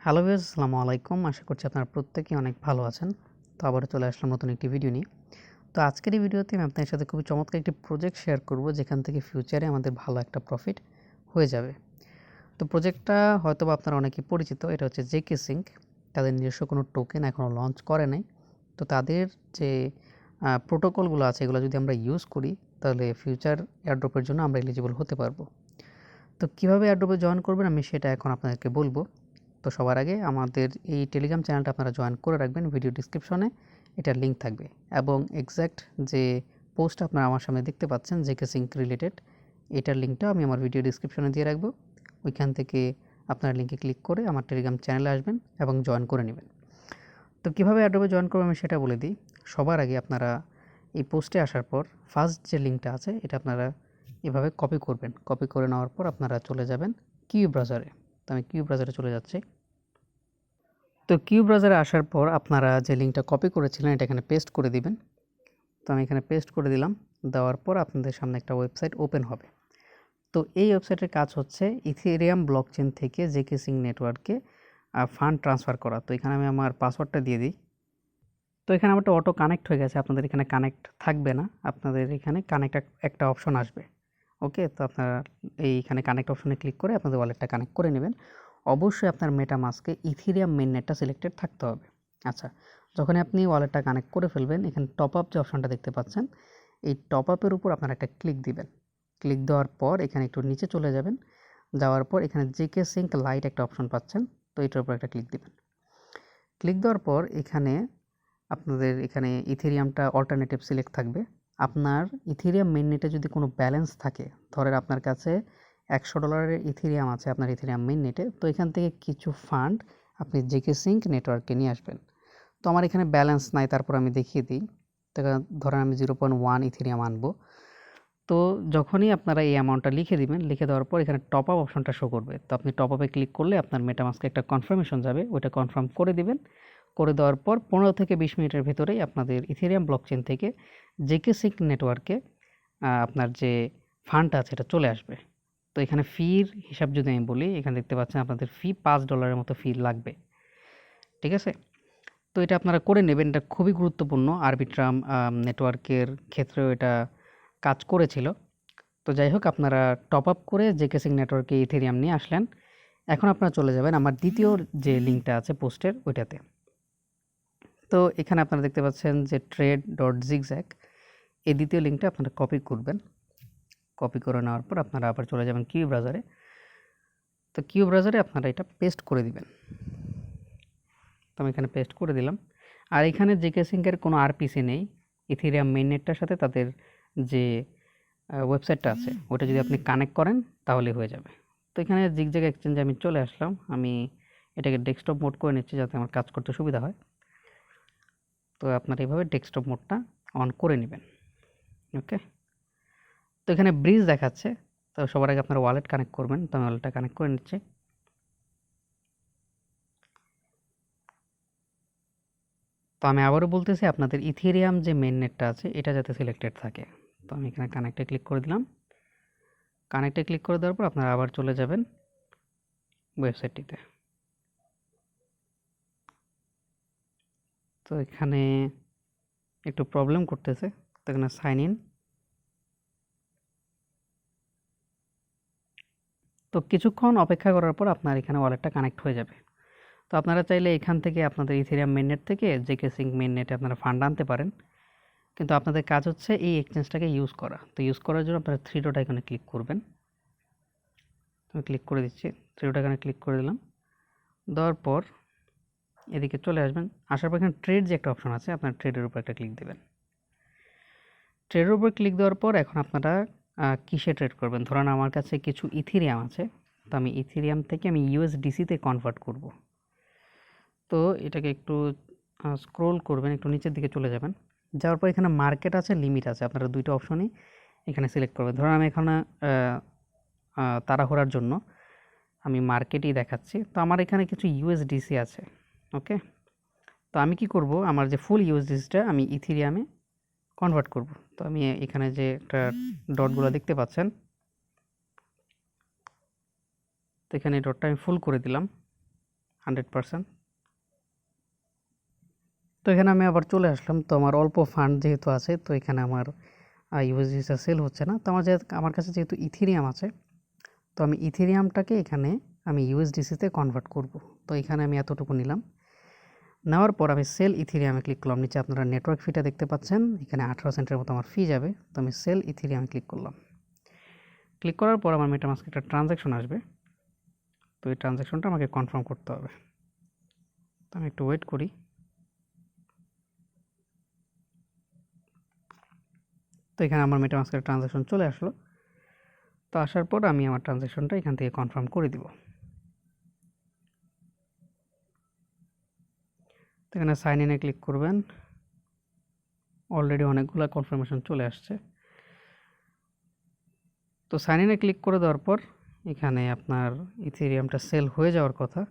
Hello viewers, আসসালামু আলাইকুম। আশা করছি আপনারা প্রত্যেকেই অনেক ভালো আছেন। তো আবারও চলে আসলাম নতুন একটি ভিডিও নিয়ে। তো আজকের এই ভিডিওতে আমি আপনাদের সাথে খুবই চমৎকার একটি প্রজেক্ট শেয়ার করব, যেখান থেকে ফিউচারে আমাদের ভালো একটা প্রফিট হয়ে যাবে। তো প্রজেক্টটা হয়তোবা আপনারা অনেকেই পরিচিত। এটা হচ্ছে zkSync। তাদের নিজস্ব কোনো টোকেন এখনও লঞ্চ করে নাই। তো তাদের যে প্রোটোকলগুলো আছে, এগুলো যদি আমরা ইউজ করি, তাহলে ফিউচার এয়ারড্রপের জন্য আমরা এলিজিবল হতে পারবো। তো কীভাবে এয়ারড্রপে জয়েন করবেন আমি সেটা এখন আপনাদেরকে বলবো। তো সবার আগে আমাদের এই টেলিগ্রাম চ্যানেলটা আপনারা জয়েন করে রাখবেন। ভিডিও ডিসক্রিপশনে এটার লিঙ্ক থাকবে এবং এক্স্যাক্ট যে পোস্ট আপনারা আমার সামনে দেখতে পাচ্ছেন zkSync রিলেটেড, এটার লিঙ্কটাও আমি আমার ভিডিও ডিসক্রিপশনে দিয়ে রাখবো। ওইখান থেকে আপনার লিঙ্কে ক্লিক করে আমার টেলিগ্রাম চ্যানেলে আসবেন এবং জয়েন করে নেবেন। তো কীভাবে এয়ারড্রপে জয়েন করবেন আমি সেটা বলে দিই। সবার আগে আপনারা এই পোস্টে আসার পর ফার্স্ট যে লিঙ্কটা আছে এটা আপনারা এভাবে কপি করবেন। কপি করে নেওয়ার পর আপনারা চলে যাবেন কিউ ব্রাউজারে। তো আমি কিউ ব্রাউজারে চলে যাচ্ছি। তো কিউ ব্রাউজারে আসার পর আপনারা যে লিঙ্কটা কপি করেছিলেন এটা এখানে পেস্ট করে দিবেন। তো আমি এখানে পেস্ট করে দিলাম। দেওয়ার পর আপনাদের সামনে একটা ওয়েবসাইট ওপেন হবে। তো এই ওয়েবসাইটের কাজ হচ্ছে ইথেরিয়াম ব্লকচেন থেকে zkSync নেটওয়ার্কে ফান্ড ট্রান্সফার করা। তো এখানে আমি আমার পাসওয়ার্ডটা দিয়ে দিই। তো এখানে আমারটা অটো কানেক্ট হয়ে গেছে। আপনাদের এখানে কানেক্ট থাকবে না, আপনাদের এখানে কানেক্ট একটা অপশন আসবে। ওকে, তো আপনারা এইখানে কানেক্ট অপশনে ক্লিক করে আপনাদের ওয়ালেটটা কানেক্ট করে নেবেন। অবশ্যই আপনার মেটামাস্কে ইথেরিয়াম মেইননেটটা সিলেক্টেড থাকতে হবে। আচ্ছা, যখনই আপনি ওয়ালেটটা কানেক্ট করে ফেলবেন, এখানে টপ আপ যে অপশনটা দেখতে পাচ্ছেন, এই টপ আপের উপর আপনারা একটা ক্লিক দিবেন। ক্লিক দেওয়ার পর এখানে একটু নিচে চলে যাবেন। যাওয়ার পর এখানে zkSync লাইট একটা অপশন পাচ্ছেন, তো এটার উপর একটা ক্লিক দিবেন। ক্লিক দেওয়ার পর এখানে আপনাদের এখানে ইথেরিয়ামটা অল্টারনেটিভ সিলেক্ট থাকবে। আপনার ইথেরিয়াম মেইননেটে যদি কোনো ব্যালেন্স থাকে, ধরেন আপনার কাছে $100 ইথেরিয়াম আছে আপনার ইথেরিয়াম মেইননেটে, তো এখান থেকে কিছু ফান্ড আপনি zkSync নেটওয়ার্কে নিয়ে আসবেন। তো আমার এখানে ব্যালেন্স নাই, তারপর আমি দেখিয়ে দিই। তো ধরেন আমি 0.1 ইথেরিয়াম আনবো। তো যখনই আপনারা এই অ্যামাউন্টটা লিখে দিবেন, লিখে দেওয়ার পর এখানে টপ আপ অপশনটা শো করবে। তো আপনি টপ আপে ক্লিক করলে আপনার মেটামাস্কে একটা কনফার্মেশন যাবে, ওইটা কনফার্ম করে দিবেন। করে দেওয়ার পর 15 থেকে 20 মিনিটের ভেতরেই আপনাদের ইথেরিয়াম ব্লকচেন থেকে zkSync নেটওয়ার্কে আপনার যে ফান্ডটা আছে এটা চলে আসবে। তো এখানে ফির হিসাব যদি আমি বলি, এখানে দেখতে পাচ্ছেন আপনাদের ফি $5 মতো ফি লাগবে। ঠিক আছে, তো এটা আপনারা করে নেবেন। এটা খুবই গুরুত্বপূর্ণ। আরবিট্রাম নেটওয়ার্কের ক্ষেত্রেও এটা কাজ করেছিল। তো যাই হোক, আপনারা টপ আপ করে zkSync নেটওয়ার্কে ইথেরিয়াম নিয়ে আসলেন। এখন আপনারা চলে যাবেন আমার দ্বিতীয় যে লিঙ্কটা আছে পোস্টের ওইটাতে। তো এখানে আপনারা দেখতে পাচ্ছেন যে trade.zigzag, এই দ্বিতীয় লিঙ্কটা আপনারা কপি করবেন। কপি করে নেওয়ার পর আপনারা আবার চলে যাবেন কিউ ব্রাউজারে। তো কিউ ব্রাউজারে আপনারা এটা পেস্ট করে দিবেন। তো আমি এখানে পেস্ট করে দিলাম। আর এখানে zkSync-এর কোনো আরপিসি নেই। ইথেরিয়াম মেইননেটটার সাথে তাদের যে ওয়েবসাইটটা আছে ওটা যদি আপনি কানেক্ট করেন তাহলে হয়ে যাবে। তো এখানে জিগজ্যাগ এক্সচেঞ্জে আমি চলে আসলাম। আমি এটাকে ডেস্কটপ মোড করে নিচ্ছি যাতে আমার কাজ করতে সুবিধা হয়। তো আপনারা এইভাবে ডেস্কটপ মোডটা অন করে নেবেন। ওকে, তো এখানে ব্রিজ দেখাচ্ছে। তো সবার আগে আপনারা ওয়ালেট কানেক্ট করবেন। তো আমি ওয়ালেটটা কানেক্ট করে নিচ্ছি। তো আমি আবারও বলতেছি, আপনাদের ইথেরিয়াম যে মেইননেটটা আছে এটা যাতে সিলেক্টেড থাকে। তো আমি এখানে কানেক্টে ক্লিক করে দিলাম। কানেক্টে ক্লিক করে দেওয়ার পর আপনারা আবার চলে যাবেন ওয়েবসাইটটিতে। তো এখানে একটু প্রবলেম করতেছে। তো এখানে সাইন ইন। তো কিছুক্ষণ অপেক্ষা করার পর আপনার এখানে ওয়ালেটটা কানেক্ট হয়ে যাবে। তো আপনারা চাইলে এখান থেকে আপনাদের ইথেরিয়াম মেইননেট থেকে zkSync মেইননেটে আপনারা ফান্ড আনতে পারেন। কিন্তু আপনাদের কাজ হচ্ছে এই এক্সচেঞ্জটাকে ইউজ করা। তো ইউজ করার জন্য আপনারা থ্রি ডট আইকনে ক্লিক করবেন। আমি ক্লিক করে দিচ্ছি। থ্রি ডট আইকনে ক্লিক করে দিলাম। দেওয়ার পর এদিকে চলে আসবেন। আসার পর এখানে ট্রেড যে একটা অপশন আছে, আপনার ট্রেডের উপর একটা ক্লিক দেবেন। ট্রেডের উপর ক্লিক দেওয়ার পর এখন আপনারা কিসে ট্রেড করবেন। ধরেন আমার কাছে কিছু ইথেরিয়াম আছে, তো আমি ইথেরিয়াম থেকে আমি ইউএসডিসিতে কনভার্ট করব। তো এটাকে একটু স্ক্রোল করবেন, একটু নিচের দিকে চলে যাবেন। যাওয়ার পর এখানে মার্কেট আছে, লিমিট আছে, আপনারা দুইটা অপশনই এখানে সিলেক্ট করবেন। ধরুন আমি এখানে তাড়াহুড়ার জন্য আমি মার্কেটই দেখাচ্ছি। তো আমার এখানে কিছু ইউএসডিসি আছে। ওকে, তো আমি কি করব, আমার যে ফুল ইউএসডিসিটা আমি ইথেরিয়ামে কনভার্ট করব। তো আমি এখানে যে একটা ডটগুলো দেখতে পাচ্ছেন, তো এখানে ডটটা আমি ফুল করে দিলাম। 100%। তো এখানে আমি আবার চলে আসলাম। তো আমার অল্প ফান্ড যেহেতু আছে, তো এখানে আমার ইউএসডিসি সেল হচ্ছে না। তো আমার কাছে যেহেতু ইথেরিয়াম আছে, তো আমি ইথেরিয়ামটাকে এখানে আমি ইউএসডিসিতে কনভার্ট করব। তো এখানে আমি এতটুকু নিলাম। নেওয়ার পর আমি সেল ইথেরিয়ামে ক্লিক করলাম। নিচে আপনারা নেটওয়ার্ক ফিটা দেখতে পাচ্ছেন, এখানে 18 সেন্টের মতো আমার ফি যাবে। তো আমি সেল ইথেরিয়ামে ক্লিক করলাম। ক্লিক করার পর আমার মেটামাস্কে একটা ট্রানজ্যাকশন আসবে। তো এই ট্রানজ্যাকশনটা আমাকে কনফার্ম করতে হবে। তো আমি একটু ওয়েট করি। তো এখানে আমার মেটামাস্কের ট্রানজ্যাকশন চলে আসলো। তো আসার পর আমি আমার ট্রানজ্যাকশনটা এখান থেকে কনফার্ম করে দিব। তো এখানে সাইন ইনে ক্লিক করবেন। অলরেডি অনেকগুলো কনফার্মেশন চলে আসছে। তো সাইন ইনে ক্লিক করে দেওয়ার পর এখানে আপনার ইথেরিয়ামটা সেল হয়ে যাওয়ার কথা।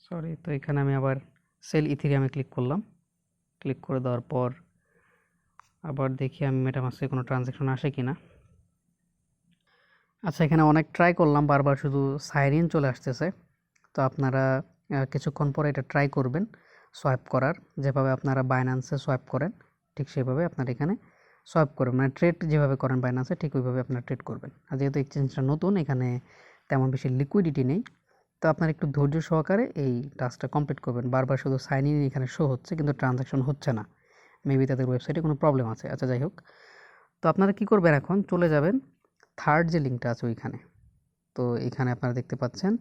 সরি, তো এখানে আমি আবার সেল ইথেরিয়ামে ক্লিক করলাম। ক্লিক করে দেওয়ার পর আবার দেখি আমি মেটামাস্কে কোনো ট্রানজ্যাকশন আসে কিনা। আচ্ছা, এখানে অনেক ট্রাই করলাম, বারবার শুধু সাইন ইন চলে আসতেছে। তো আপনারা কিছুক্ষণ পরে এটা ট্রাই করবেন সোয়াইপ করার। যেভাবে আপনারা বাইন্যান্সে সোয়াইপ করেন ঠিক সেভাবে আপনারা এখানে সোয়াইপ করবেন, মানে ট্রেড যেভাবে করেন বাইন্যান্সে ঠিক ওইভাবে আপনারা ট্রেড করবেন। আর যেহেতু এক্সচেঞ্জটা নতুন, এখানে তেমন বেশি লিকুইডিটি নেই, তো আপনারা একটু ধৈর্য সহকারে এই টাস্কটা কমপ্লিট করবেন। বারবার শুধু সাইন ইন এখানে শো হচ্ছে কিন্তু ট্রানজ্যাকশন হচ্ছে না। মেবি তাদের ওয়েবসাইটে কোনো প্রবলেম আছে। আচ্ছা, যাই হোক, তো আপনারা কী করবেন, এখন চলে যাবেন থার্ড যে লিঙ্কটা আছে ওইখানে। তো এখানে আপনারা দেখতে পাচ্ছেন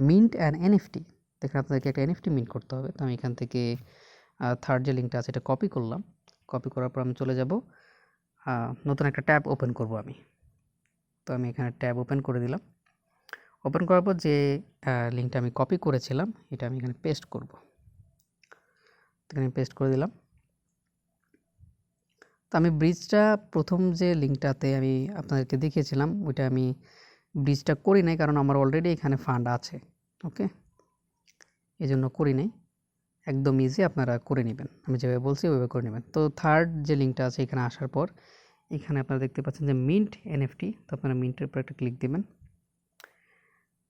মিন্ট অ্যান্ড এনএফটি। দেখেন আপনাদেরকে একটা এনএফটি মিন্ট করতে হবে। তো আমি এখান থেকে থার্ড যে লিঙ্কটা আছে এটা কপি করলাম। কপি করার পর আমি চলে যাব, নতুন একটা ট্যাব ওপেন করব আমি। তো আমি এখানে ট্যাব ওপেন করে দিলাম। ওপেন করার পর যে লিঙ্কটা আমি কপি করেছিলাম এটা আমি এখানে পেস্ট করব। এখানে পেস্ট করে দিলাম। তো আমি ব্রিজটা প্রথম যে লিঙ্কটাতে আমি আপনাদেরকে দেখিয়েছিলাম ওইটা আমি ব্রিজটা করি নাই, কারণ আমার অলরেডি এখানে ফান্ড আছে। ওকে, এই জন্য করি নাই। একদম ইজি, আপনারা করে নেবেন, আমি যেভাবে বলছি ওইভাবে করে নেবেন। তো থার্ড যে লিঙ্কটা আছে এখানে আসার পর এখানে আপনারা দেখতে পাচ্ছেন যে মিন্ট এনএফটি। তো আপনারা মিন্টের উপর একটা ক্লিক দিবেন।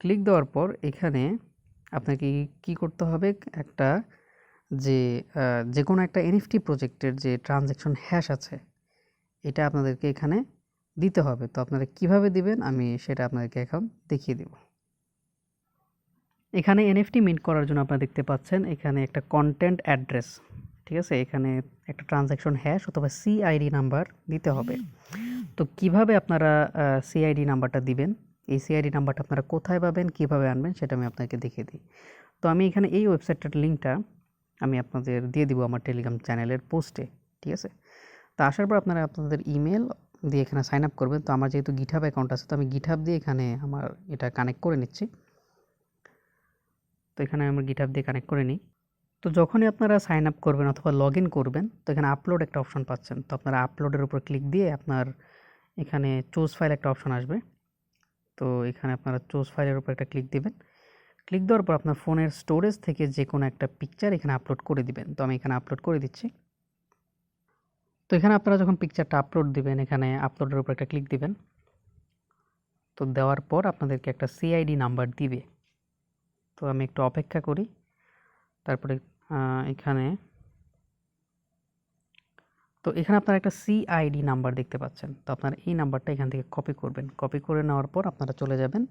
ক্লিক দেওয়ার পর এখানে আপনাকে কি করতে হবে, একটা যে কোনো একটা এনএফটি প্রজেক্টের যে ট্রানজ্যাকশন হ্যাশ আছে এটা আপনাদেরকে এখানে দিতে হবে। তো আপনারা কিভাবে দিবেন আমি সেটা আপনাদেরকে এখন দেখিয়ে দেব। এখানে এনএফটি মিন্ট করার জন্য আপনারা দেখতে পাচ্ছেন এখানে একটা কন্টেন্ট অ্যাড্রেস, ঠিক আছে, এখানে একটা ট্রানজ্যাকশন হ্যাশ অথবা সিআইডি নাম্বার দিতে হবে। তো কিভাবে আপনারা সিআইডি নাম্বারটা দিবেন, এই সিআইডি নাম্বারটা আপনারা কোথায় পাবেন, কিভাবে আনবেন সেটা আমি আপনাকে দেখিয়ে দিই। তো আমি এখানে এই ওয়েবসাইটটার লিঙ্কটা আমি আপনাদের দিয়ে দিব আমার টেলিগ্রাম চ্যানেলের পোস্টে, ঠিক আছে। তো আসার পর আপনারা আপনাদের ইমেল দিয়ে এখানে সাইন আপ করবেন। তো আমার যেহেতু গিটহাব অ্যাকাউন্ট আছে, তো আমি গিটহাব দিয়ে এখানে আমার এটা কানেক্ট করে নিচ্ছি। তো এখানে আমার গিটহাব দিয়ে কানেক্ট করে নিই। তো যখনই আপনারা সাইন আপ করবেন অথবা লগ ইন করবেন, তো এখানে আপলোড একটা অপশন পাচ্ছেন। তো আপনারা আপলোডের উপর ক্লিক দিয়ে আপনার এখানে চুজ ফাইল একটা অপশন আসবে। তো এখানে আপনারা চুজ ফাইলের উপর একটা ক্লিক দিবেন। ক্লিক দেওয়ার পর আপনার ফোনের স্টোরেজ থেকে যে কোনো একটা পিকচার এখানে আপলোড করে দিবেন। তো আমি এখানে আপলোড করে দিচ্ছি। তো এখানে আপনারা যখন পিকচারটা আপলোড দিবেন এখানে আপলোডের উপর একটা ক্লিক দিবেন। তো দেওয়ার পর আপনাদেরকে একটা সিআইডি নাম্বার দিবে। তো আমি একটু অপেক্ষা করি। তারপরে এখানে আপনারা একটা সিআইডি নাম্বার দেখতে পাচ্ছেন। তো আপনারা এই নাম্বারটা এখান থেকে কপি করবেন। কপি করে নেওয়ার পর আপনারা চলে যাবেন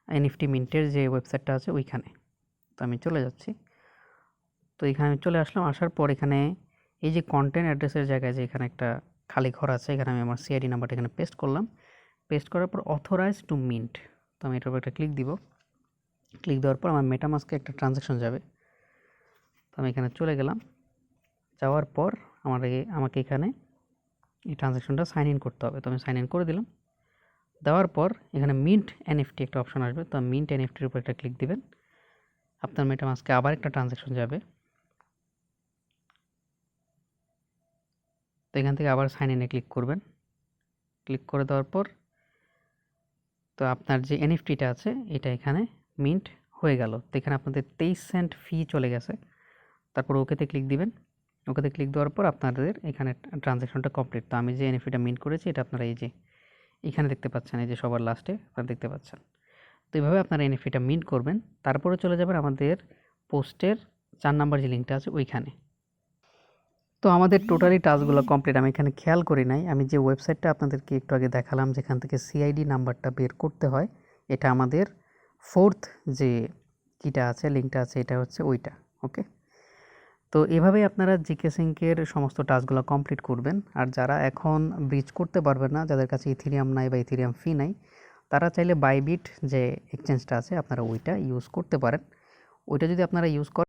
এনএফটি মিন্টের যে ওয়েবসাইটটা আছে ওইখানে। তো আমি চলে যাচ্ছি। তো এখানে আমি চলে আসলাম। আসার পর এখানে এই যে কন্টেন্ট অ্যাড্রেসের জায়গায় যে এখানে একটা খালি ঘর আছে, এখানে আমি আমার সিআইডি নাম্বারটা এখানে পেস্ট করলাম। পেস্ট করার পর অথরাইজ টু মিন্ট, তো আমি এটার উপর একটা ক্লিক দিব। ক্লিক দেওয়ার পর আমার মেটামাস্কে একটা ট্রানজ্যাকশন যাবে। তো আমি এখানে চলে গেলাম। যাওয়ার পর আমাকে এখানে এই ট্রানজ্যাকশনটা সাইন ইন করতে হবে। তো আমি সাইন ইন করে দিলাম। দেওয়ার পর এখানে মিন্ট এনএফটি একটা অপশন আসবে। তো মিন্ট এনএফটির উপর একটা ক্লিক দিবেন। আপনার মেটামাস্কে আবার একটা ট্রানজ্যাকশন যাবে। তো এখান থেকে আবার সাইন ইনে ক্লিক করবেন। ক্লিক করে দেওয়ার পর তো আপনার যে এনএফটিটা আছে এটা এখানে মিন্ট হয়ে গেল। তো এখানে আপনাদের 23 সেন্ট ফি চলে গেছে। তারপর ওকেতে ক্লিক দিবেন। ওকেতে ক্লিক দেওয়ার পর আপনাদের এখানে ট্রানজ্যাকশনটা কমপ্লিট। তো আমি যে এনএফটিটা মিন্ট করেছি এটা আপনারা এই যে এখানে দেখতে পাচ্ছেন, এই যে সবার লাস্টে আপনারা দেখতে পাচ্ছেন। তো এইভাবে আপনারা এনএফটিটা মিন্ট করবেন। তারপরে চলে যাবেন আমাদের পোস্টের 4 নাম্বার যে লিঙ্কটা আছে ওইখানে। তো আমাদের টোটালি টাস্কগুলো কমপ্লিট। আমি এখানে খেয়াল করি নাই, আমি যে ওয়েবসাইটটা আপনাদেরকে একটু আগে দেখালাম যেখান থেকে সিআইডি নাম্বারটা বের করতে হয়, এটা আমাদের 4th যে কিটা আছে, লিঙ্কটা আছে, এটা হচ্ছে ওইটা। ওকে, তো এভাবেই আপনারা zkSync-এর সমস্ত টাস্কগুলো কমপ্লিট করবেন। আর যারা এখন ব্রিজ করতে পারবেন না, যাদের কাছে ইথেরিয়াম নাই বা ইথেরিয়াম ফি নাই, তারা চাইলে বাইবিট যে এক্সচেঞ্জটা আছে আপনারা ওইটা ইউজ করতে পারেন। ওইটা যদি আপনারা ইউজ করেন